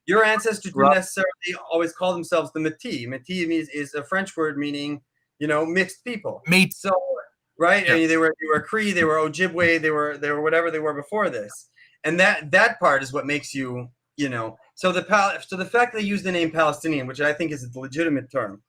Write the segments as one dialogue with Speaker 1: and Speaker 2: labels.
Speaker 1: your ancestors didn't
Speaker 2: Right.
Speaker 1: necessarily always call themselves the Métis. Métis means is a French word meaning, mixed people.
Speaker 2: Mate.
Speaker 1: So, right? I
Speaker 2: Yeah.
Speaker 1: mean, they were Cree, they were Ojibwe, they were whatever they were before this, and that part is what makes you, So the fact they use the name Palestinian, which I think is a legitimate term,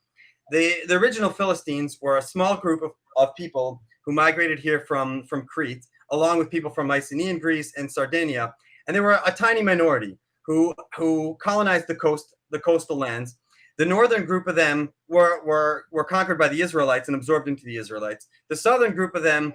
Speaker 1: the original Philistines were a small group of people who migrated here from Crete, along with people from Mycenaean Greece and Sardinia, and they were a tiny minority who colonized the coastal lands. The northern group of them were conquered by the Israelites and absorbed into the Israelites. The southern group of them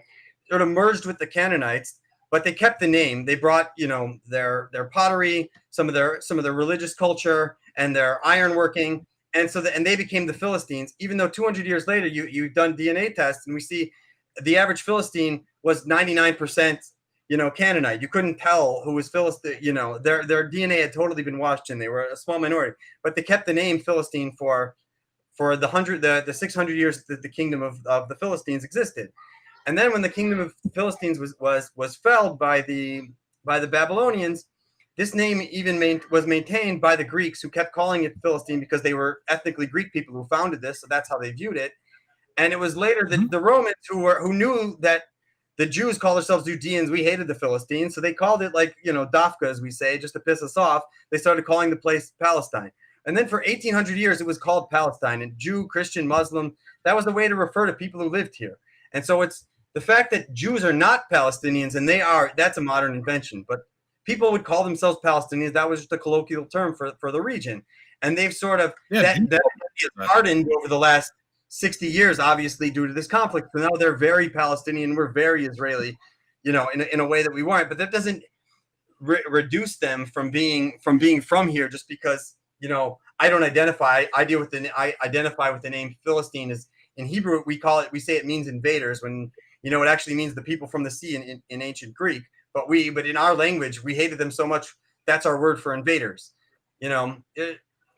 Speaker 1: sort of merged with the Canaanites, but they kept the name. They brought, their pottery, some of their religious culture, and their ironworking, and they became the Philistines. Even though 200 years later, you've done DNA tests, and we see the average Philistine was 99%, Canaanite. You couldn't tell who was Philistine. Their DNA had totally been washed in. They were a small minority, but they kept the name Philistine for the 600 years that the kingdom of the Philistines existed. And then when the kingdom of the Philistines was felled by the Babylonians, this name even was maintained by the Greeks, who kept calling it Philistine because they were ethnically Greek people who founded this, so that's how they viewed it. And it was later the Romans who knew that the Jews called themselves Judeans. We hated the Philistines, so they called it, like, Dafka, as we say, just to piss us off. They started calling the place Palestine. And then for 1,800 years, it was called Palestine. And Jew, Christian, Muslim, that was the way to refer to people who lived here. And so it's the fact that Jews are not Palestinians, and that's a modern invention. But people would call themselves Palestinians. That was just a colloquial term for the region. And they've sort of, that hardened over the last 60 years, obviously, due to this conflict. So now they're very Palestinian. We're very Israeli, in a way that we weren't. But that doesn't reduce them from being from here just because, I don't identify. I identify with the name Philistine. Is in Hebrew we say it means invaders, when it actually means the people from the sea in ancient Greek. But in our language we hated them so much, that's our word for invaders.